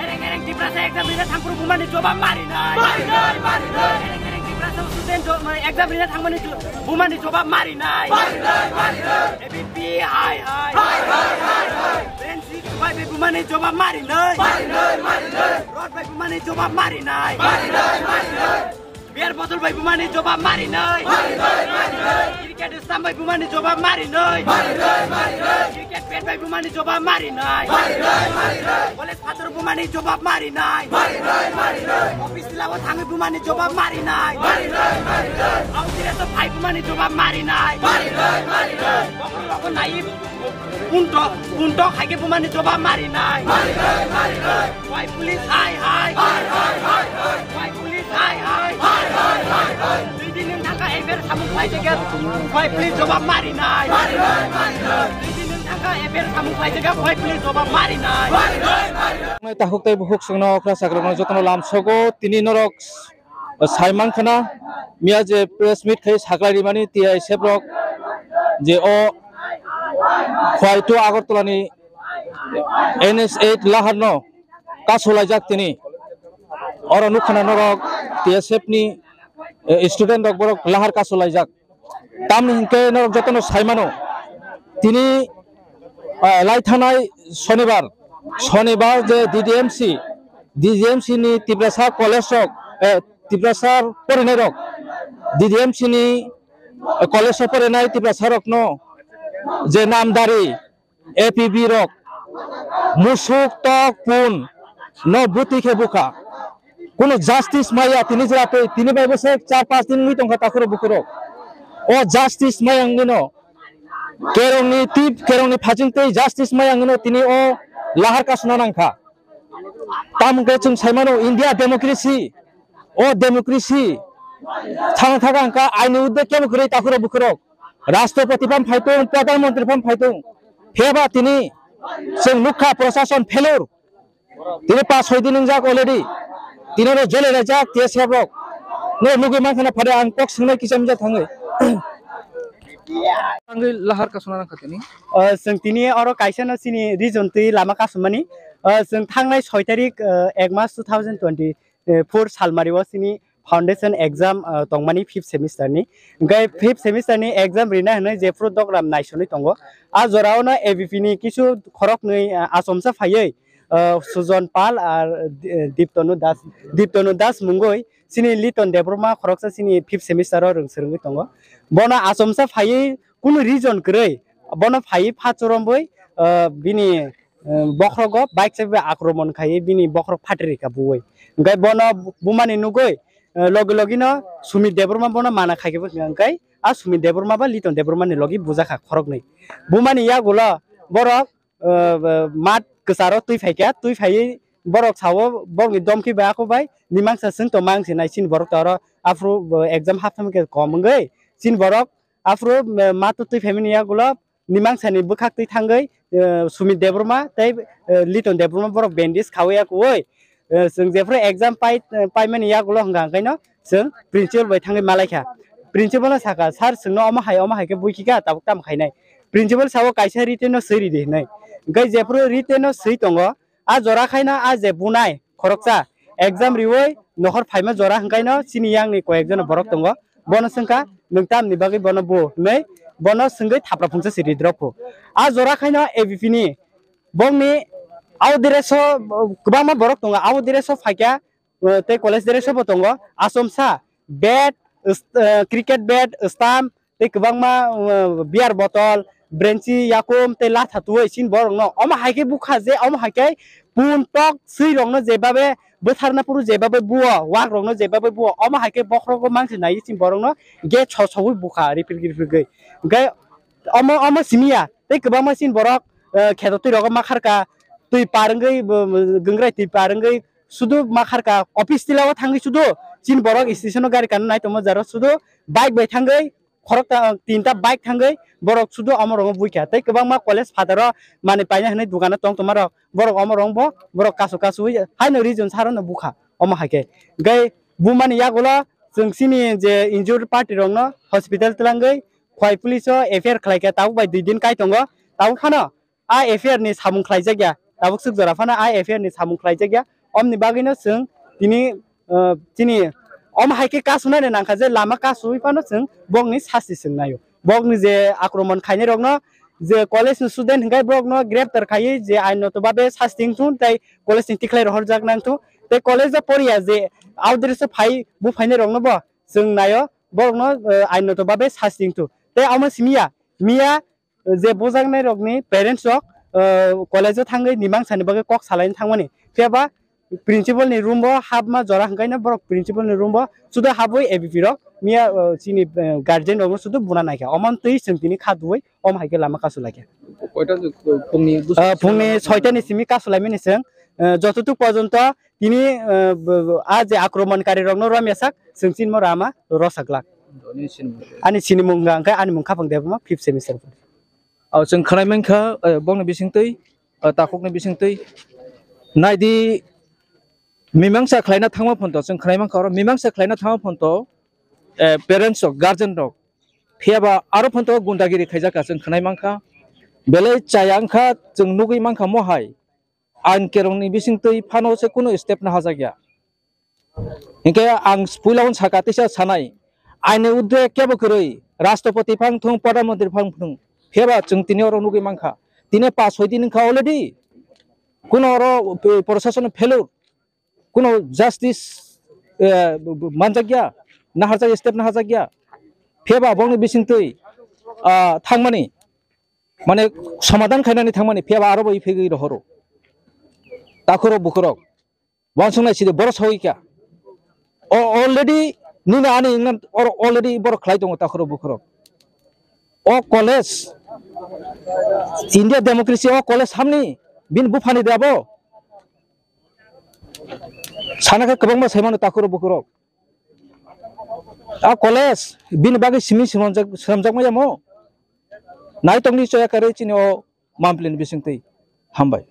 Ereng-ereng di prasa exam dina thang perhubungan dicoba mari naik. Ereng-ereng di prasa student exam dina thang perhubungan dicoba mari naik. ABP hai. Bensi by perhubungan dicoba mari naik. Road by perhubungan dicoba mari naik. Biar botol by perhubungan dicoba mari naik. Cricket stamp by perhubungan dicoba mari naik. Cricket bat by perhubungan dicoba mari naik. Boleh sepatu perhubungan dicoba mari naik. Office dilawat hangi perhubungan dicoba mari naik. Aku tidak tahu by perhubungan dicoba mari naik. Aku naik untuk hai perhubungan dicoba mari naik. Why police hai. Why police hai. Jadi neng tangka ever samung fly jaga. Why police coba mari naik. Jadi neng tangka ever samung fly jaga. Why police coba mari naik. Tahuk tay buhuk sungno okra sakrano jotono lam sogo tini norok Saiman khana mia je press meet khai saklari mani tia sebrok je o khwaitu Agartala ni NS8 laharno kasolajak tini oro nukhana norok TSF ni student rok borok lahar kasolajak tamni hinke norok jotono Saimano tini laithanai শনিবার যে ডিডিএমসি ni Tibrasar college rok Tibrasar porinai rok DDMC ni college porinai Tibrasar rok no je namdari APB rok musuk tok pun no buti ke buka kono justice maya tini jate tini bai bose 4-5 din mi tongka takuro bukuro o justice mayang no kerongni phajingte justice mayang no tini o lahar ka sunanangkha tamke chung saimano India democracy o democracy thangthaga angka aini udde kem khurei takuro bukurok রাষ্ট্রপতি pam phaitung প্রধানমন্ত্রী pam phaitung pheba tini sing mukha প্রশাসন ফেলোর tini 5-6 din jak already tinore jole rajak TSF no nugi mankhana phare ang kok singnai kisamja thangai Angil lahar ka sunana khatini जों दिनै अरो काइसानो सिनि region तै लामा कासुमानि जों थांनाय 6 तारिख 1 मार्च 2024 सालमारियाव सिनि फाउंडेशन एग्जाम तंमानि 5th सेमिस्टार नि गाय 5th सेमिस्टार नि एग्जाम रिना हनै जेफ्रो दग्राम नायसनै तंगो आ जरावनो एबीपी नि किछु खरक नै आसमसा फायै सुजन पाल आर दीप्तनु दास मुंगै सिनि लिटन देब्रमा खरकसा सिनि 5th सेमिस्टार रोंसरङै तंगो बना आसमसा फायै कुनु रिजन गरै बना फायै फाचरमबै बिनि बख्रग बाइक से आक्रमण खायै बिनि बख्र फाटरिका बुयै गाय बना बुमानि नुगै लगिनो सुमित देब्रमा बना माना खायबो गाय आ सुमित देब्रमा बा लिटन देब्रमा नि लगी बुजाखा खरक नै बुमानि या गुला बरक मात गसारो तुइ फायका तुइ फायै बरक सावो बंनि दमखि बाखौ बाय निमांसा सिं तो मांसि नायसिन बरक तर आफ्रो एग्जाम हाफथाम के कमगै सिन बरक आफ्रो मातो तुइ फेमिनि या गुला निमांसानि बुखाक तुइ थांगै सुमित देब्रमा तै लिटन देब्रमा बरक बेन्डिस खावया कोय जों जेफ्रो एग्जाम पाइमानि या गुला हंगांगायनो जों प्रिन्सिपल बाय थांगै मालायखा प्रिन्सिपल साका सार सोंनो अमा हायके बुखिका ताबुक ताम खायनाय प्रिन्सिपल सावो कायसा रिटेनो सैरि देनाय गै जेफ्रो रिटेनो सै दंगो आ जरा खायना आ जे बुनाय खरकसा एग्जाम रिवै नखर फाइमा जरा हंगायनो सिनि यांनि को एकजन बरक दंगो बन संका नोंतामनि बागै बन बु नै बन संगै थाप्रा फुंसा सिरि द्रपो आ जरा खायना एबीपी नि बंनि आउ दिरेसो गोबां बरक दंगो आउ दिरेसो फायका ते कलेज दिरेसो बो दंगो आसमसा बैट क्रिकेट बैट स्टाम्प ते गोबां बियार बटल ब्रेन्ची याकुम ते लाथातुय सिन बरंनो अमा हायके बुखा जे अमा हायके पुन टक सै रंनो जेबाबे बोथारना पुरु जेबाबे बुआ वाक रंनो जेबाबे बुआ अमा हायके बखरको मांसि नाय सिन बरंनो गे छछवै बुखा रिपिर गै गै अमा सिमिया ते गोबां सिन बरक खेदतै रग माखारका तुइ पारंगै गंग्राय तुइ पारंगै सुदु माखारका ऑफिस तिलाव थांगै सुदु सिन बरक स्टेशनो गारि कान नाय तम जारो सुदु बाइक बै थांगै खरक तीनटा बाइक थांगै बरक सुदु अमरंग बुइखा तै गोबां मा कलेज फादार माने पाइना हनै दुकाना तंग तमार बरक अमरंग ब बरक कासु कासु हाइनो रिजन सारनो बुखा अमा हाके गै बुमानि यागोला जोंसिनि जे इन्जुर्ड पार्टी रंनो हॉस्पिटल तलांगै खय पुलिस एफआईआर खलायका ताव बाय 2 दिन काय तंगो ताव फानो आ एफआईआर नि सामुं खलायजा गया ताव सुगजरा फानो आ एफआईआर नि सामुं खलायजा गया अमनि बागैनो जों दिनि अम हाइके कासु नायनो नांखा जे लामा कासु फानो जों बगनि सासि सोंनायो बगनि जे आक्रमण खायने रंनो जे कलेज स्टूडेंट हंगाय बगनो ग्रेप्तार खायै जे आइन तो बाबे सास्टिंग थु तै कलेज नि टिक्लाय रहर जाग नांथु तै कलेज परिया जे आउटद्रेस फाइ बु फाइने रंनो ब जों नायो बगनो आइन तो बाबे सास्टिंग थु तै आम मिया जे बजांनाय रगनि पेरेंट्स रक कलेज थांगै निमां सानि बागै कक सालायनो थांमानि फेबा प्रिन्सिपल नि रूम ब हाबमा जरा हंगायना बरक प्रिन्सिपल नि रूम ब सुदा हाबै एबिपि रक मिया सिनि गार्जियन रग सुदा बुना नायखा अमन तै सोंतिनि खादुयै अम हाइके लामा कासु लागे फुंनि 6टा नि सिमि कासु लायमेनि जों যতটুক পর্যন্ত তিনি আজ আক্রমণকারী রংনো রমেশাক जोंसिन मरामा रसागलाक आनि सिनि मुंगा अंका आनि मुंखा फंदेबमा 5th सेमिस्टार औ जों खनायमनखा बंनो बिसिंतै ताखकनि बिसिंतै नायदि मिमांसा खलायना थांमा फन्त जों खनायमनखा मिमांसा खलायना थांमा फन्त पेरेंट्स गार्जियन रक फेबा आरो फन्त गुंडागिरि खायजाका जों खनायमनखा बेले चायांखा जों नुगै मांखा महाय आइन केरंनि बिसिंतै फानो से कुनो स्टेप ना हाजा गया इनके आं स्पुलाउन साकातिसा सानाय आइने उद्रे केबो करै राष्ट्रपति फां थुं प्रधानमंत्री फां थुं फेबा जों तिनि अर नुगै मांखा तिने पास होय दिनखा अलरेडी कुनो अर प्रशासन फेलुर कुनो जस्टिस मानजा गया ना हाजा स्टेप ना हाजा गया फेबा बंनि बिसिंतै थांमानि माने समाधान खायनानि थांमानि फेबा आरो बै फेगै रहरो ताखरो बुखरक वानसंनाय सिदे बर सौइका अलरेडी निना आनि इंगन अलरेडी बर खलाय दङ ताखरो बुखरक ओ कलेज इंडिया डेमोक्रेसी ओ कलेज सामनि बिन बुफानि दाबो सानाखा गोबां सायमानो ताखरो बुखरक आ कलेज बिन बागै सिमि सोमजाक मायामो नायतंनि चयाकारै चिनो मामप्लिन बिसिंतै हामबाय